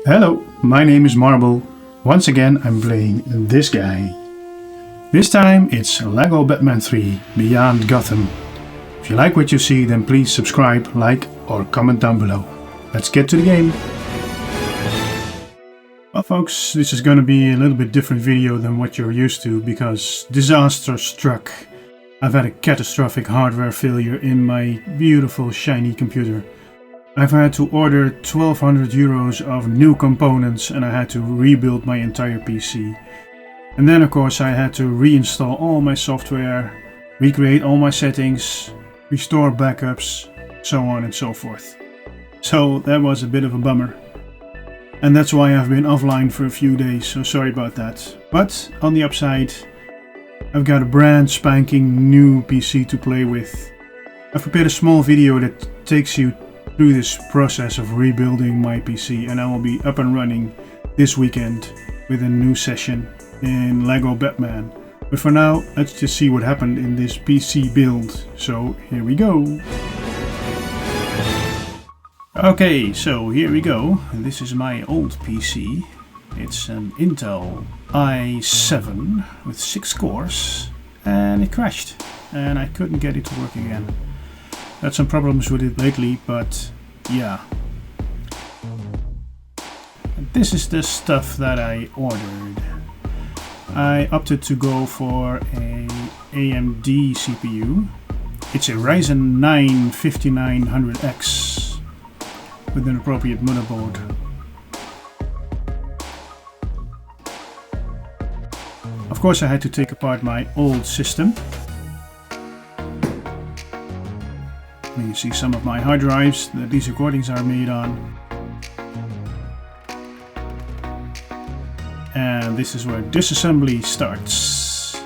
Hello, my name is Marble. Once again I'm playing this guy. This time it's LEGO Batman 3 Beyond Gotham. If you like what you see, then please subscribe, like or comment down below. Let's get to the game. Well folks, this is going to be a little bit different video than what you're used to because disaster struck. I've had a catastrophic hardware failure in my beautiful shiny computer. I've had to order 1200 euros of new components and I had to rebuild my entire PC. And then of course I had to reinstall all my software, recreate all my settings, restore backups, so on and so forth. So that was a bit of a bummer. And that's why I've been offline for a few days, so sorry about that. But on the upside, I've got a brand spanking new PC to play with. I've prepared a small video that takes you through this process of rebuilding my PC, and I will be up and running this weekend with a new session in LEGO Batman. But for now, let's just see what happened in this PC build. So here we go. Okay, so here we go. This is my old PC. It's an Intel i7 with 6 cores and it crashed and I couldn't get it to work again. Had some problems with it lately, but yeah. This is the stuff that I ordered. I opted to go for a AMD CPU. It's a Ryzen 9 5900X with an appropriate motherboard. Of course I had to take apart my old system. You see some of my hard drives that these recordings are made on. And this is where disassembly starts.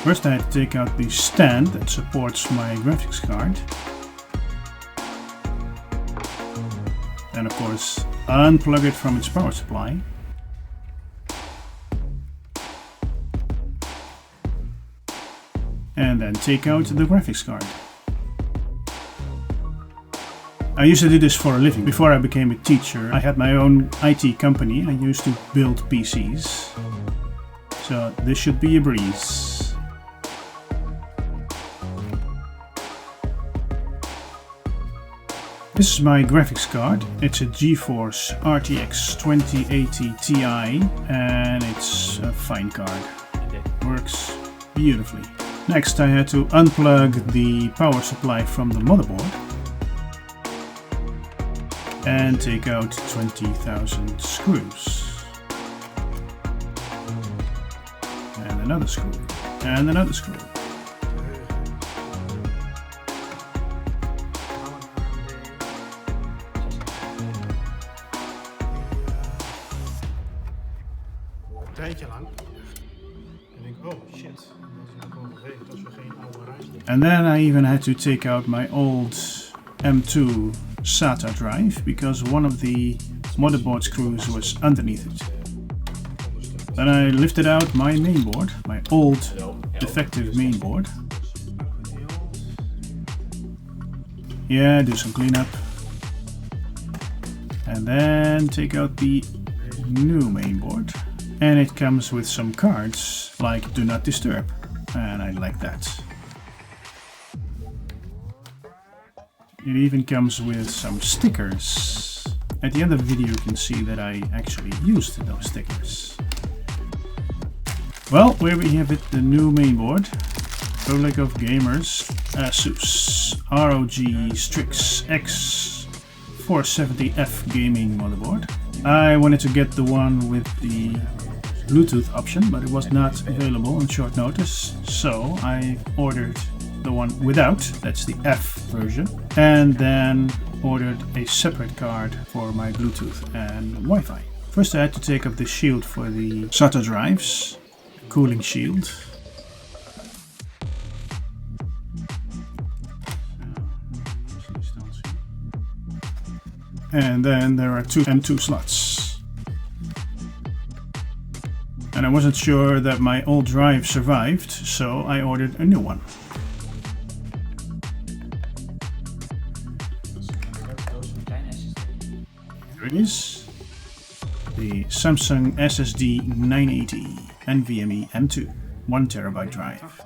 First I had to take out the stand that supports my graphics card. And of course unplug it from its power supply. And then take out the graphics card. I used to do this for a living. Before I became a teacher, I had my own IT company. I used to build PCs. So this should be a breeze. This is my graphics card. It's a GeForce RTX 2080 Ti and it's a fine card. It works beautifully. Next I had to unplug the power supply from the motherboard and take out 20,000 screws. And another screw. And another screw. Tijdje lang. En ik denk, oh shit. And then I even had to take out my old M2 SATA drive because one of the motherboard screws was underneath it. Then I lifted out my mainboard, my old defective mainboard. Yeah, do some cleanup. And then take out the new mainboard. And it comes with some cards like Do Not Disturb. And I like that. It even comes with some stickers. At the end of the video you can see that I actually used those stickers. Well, here we have it, the new mainboard. Republic of Gamers Asus ROG Strix X 470F gaming motherboard. I wanted to get the one with the Bluetooth option, but it was not available on short notice, so I ordered the one without, that's the F version, and then ordered a separate card for my Bluetooth and Wi-Fi. First I had to take up the shield for the SATA drives, cooling shield. And then there are two M2 slots. And I wasn't sure that my old drive survived, so I ordered a new one. Here it is. The Samsung SSD 980 NVMe M2 1 terabyte drive.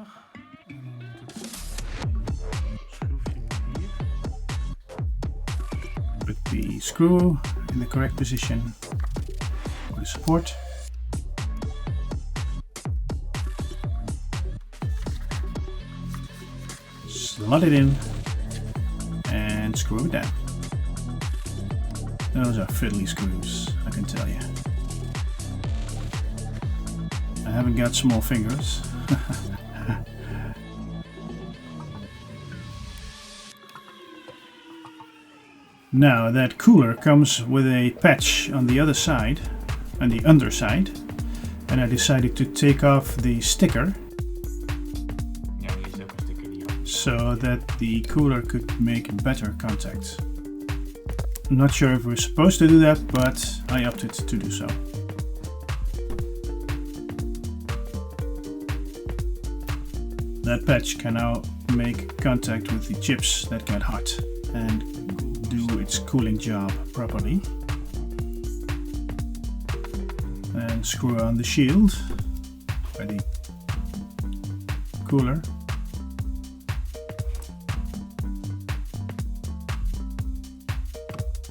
Put the screw in the correct position for the support. Slot it in and screw it down. Those are fiddly screws, I can tell you. I haven't got small fingers. Now that cooler comes with a patch on the other side, on the underside, and I decided to take off the sticker so that the cooler could make better contact. I'm not sure if we're supposed to do that, but I opted to do so. That patch can now make contact with the chips that get hot and do its cooling job properly. And screw on the shield for the cooler.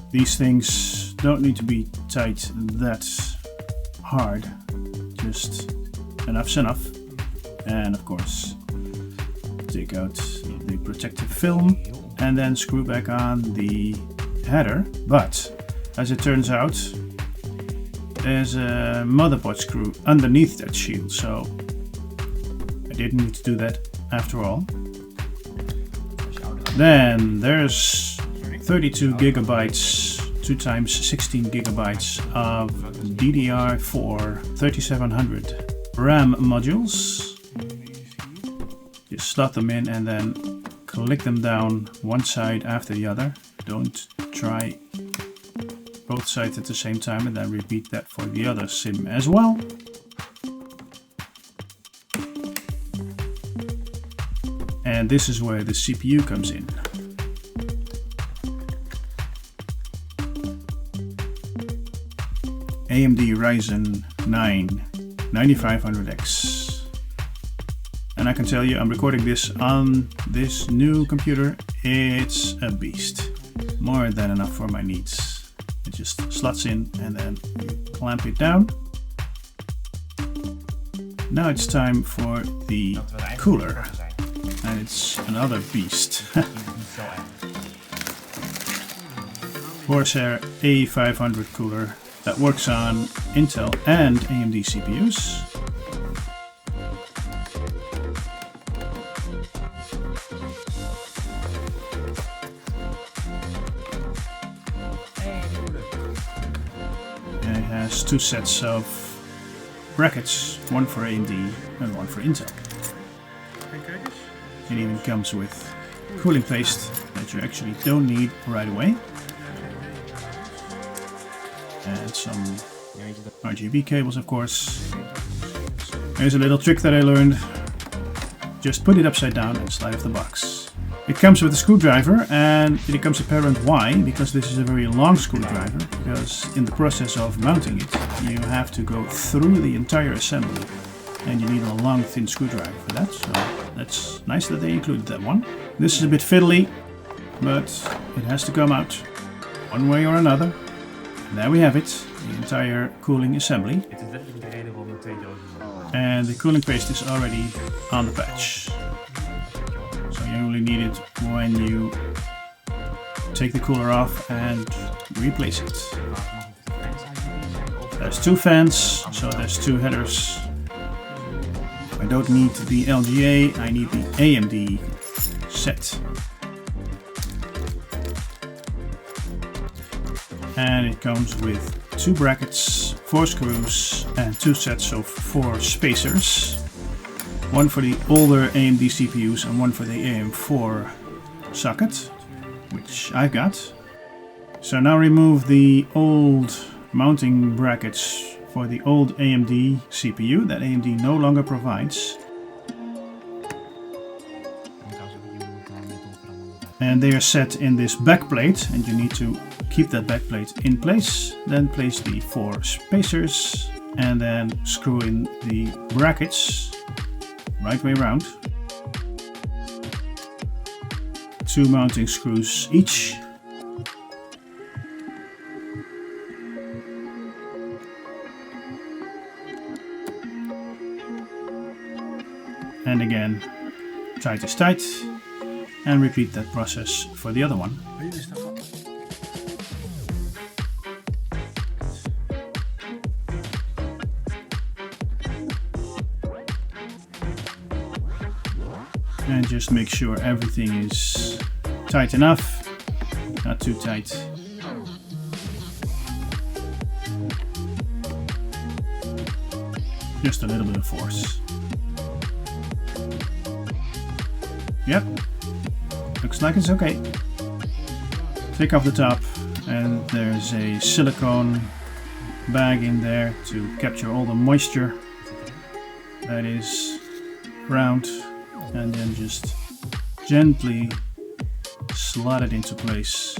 These things don't need to be tight that hard, just enough's enough. And of course, take out the protective film and then screw back on the header. But as it turns out, there's a motherboard screw underneath that shield, so I didn't need to do that after all. Then there's 32 gigabytes, 2 times 16 gigabytes of DDR4 3700 RAM modules. Just slot them in and then click them down one side after the other. Don't try both sides at the same time, and then repeat that for the other SIM as well. And this is where the CPU comes in. AMD Ryzen 9 9500X. And I can tell you, I'm recording this on this new computer. It's a beast. More than enough for my needs. It just slots in and then you clamp it down. Now it's time for the cooler. And it's another beast. Corsair A500 cooler that works on Intel and AMD CPUs. And it has 2 sets of brackets, one for AMD and one for Intel. It even comes with cooling paste that you actually don't need right away. And some RGB cables, of course. Here's a little trick that I learned. Just put it upside down and slide off the box. It comes with a screwdriver, and it becomes apparent why, because this is a very long screwdriver, because in the process of mounting it, you have to go through the entire assembly, and you need a long, thin screwdriver for that, so that's nice that they included that one. This is a bit fiddly, but it has to come out one way or another. And there we have it, the entire cooling assembly. And the cooling paste is already on the patch. So you only need it when you take the cooler off and replace it. There's 2 fans, so there's 2 headers. I don't need the LGA, I need the AMD set. And it comes with 2 brackets, 4 screws, and 2 sets of 4 spacers. One for the older AMD CPUs and one for the AM4 socket, which I've got. So now remove the old mounting brackets for the old AMD CPU that AMD no longer provides. And they are set in this back plate, and you need to keep that backplate in place. Then place the 4 spacers and then screw in the brackets right way around. 2 mounting screws each. And again, tight is tight, and repeat that process for the other one. And just make sure everything is tight enough, not too tight. Just a little bit of force. Yep, looks like it's okay. Take off the top, and there's a silicone bag in there to capture all the moisture that is around, and then just gently slide it into place.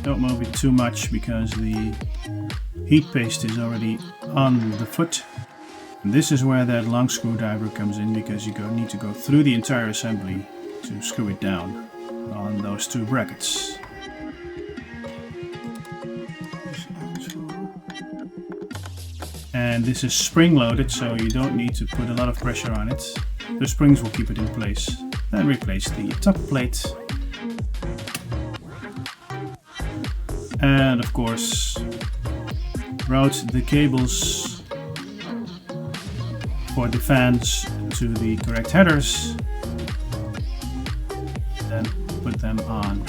Don't move it too much because the heat paste is already on the foot. And this is where that long screwdriver comes in, because you need to go through the entire assembly to screw it down on those 2 brackets. And this is spring loaded, so you don't need to put a lot of pressure on it. The springs will keep it in place. Then replace the top plate. And of course, route the cables for the fans to the correct headers, then put them on.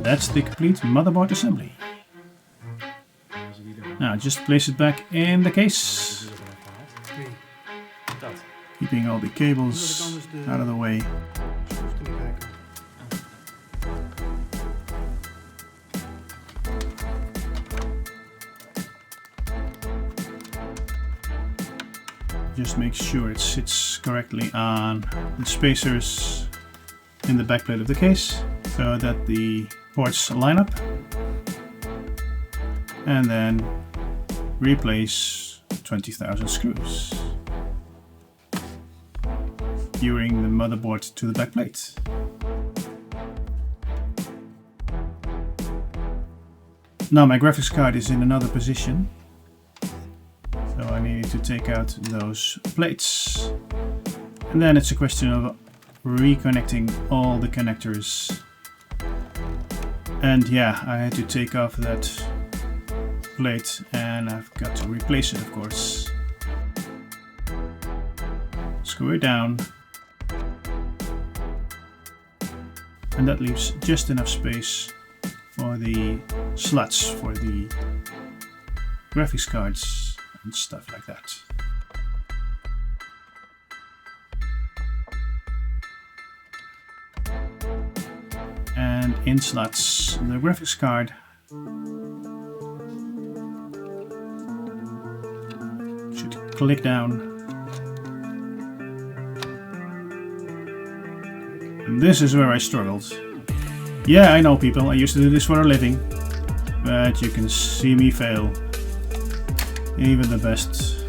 That's the complete motherboard assembly. Now just place it back in the case, keeping all the cables out of the way. Just make sure it sits correctly on the spacers in the backplate of the case, so that the ports line up. And then replace 20,000 screws, securing the motherboard to the backplate. Now my graphics card is in another position, so I need to take out those plates. And then it's a question of reconnecting all the connectors. And yeah, I had to take off that plate, and I've got to replace it, of course. Screw it down, and that leaves just enough space for the slots for the graphics cards and stuff like that. And in slots the graphics card should click down. And this is where I struggled. Yeah, I know, people, I used to do this for a living, but you can see me fail. Even the best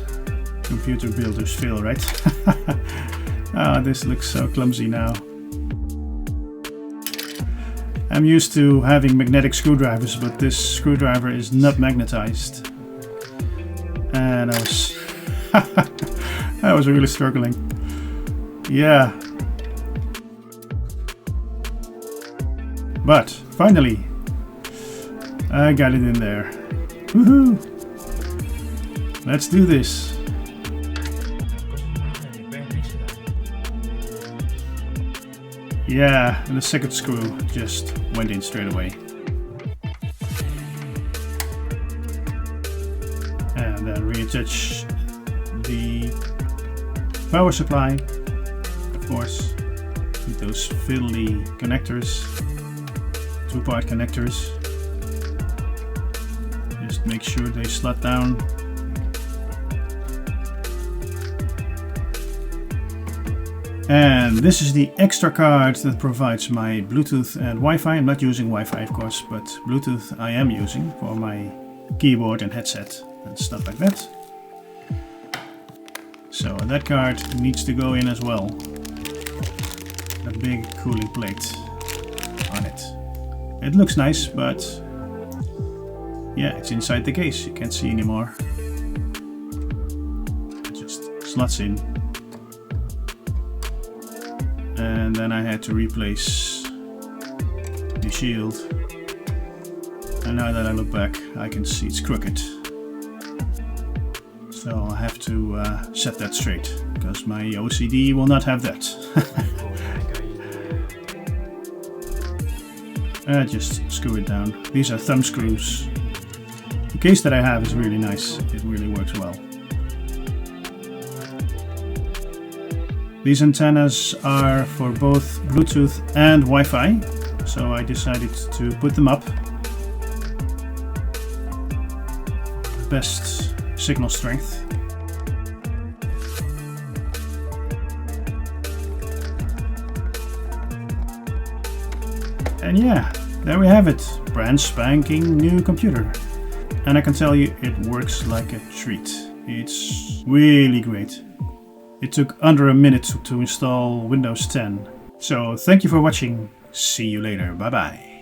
computer builders fail, right? Ah, this looks so clumsy now. I'm used to having magnetic screwdrivers, but this screwdriver is not magnetized. And I was really struggling. Yeah. But finally, I got it in there. Woohoo! Let's do this. Yeah, and the second screw just went in straight away. And then reattach the power supply, of course, with those fiddly connectors, 2-part connectors. Just make sure they slot down. And this is the extra card that provides my Bluetooth and Wi-Fi. I'm not using Wi-Fi, of course, but Bluetooth I am using for my keyboard and headset and stuff like that. So that card needs to go in as well. A big cooling plate on it. It looks nice, but yeah, it's inside the case. You can't see anymore. It just slots in. And then I had to replace the shield. And now that I look back, I can see it's crooked. So I have to set that straight, because my OCD will not have that. Just screw it down. These are thumb screws. The case that I have is really nice. It really works well. These antennas are for both Bluetooth and Wi-Fi, so I decided to put them up. Best signal strength. And yeah, there we have it. Brand spanking new computer. And I can tell you, it works like a treat. It's really great. It took under a minute to install Windows 10. So thank you for watching. See you later. Bye bye.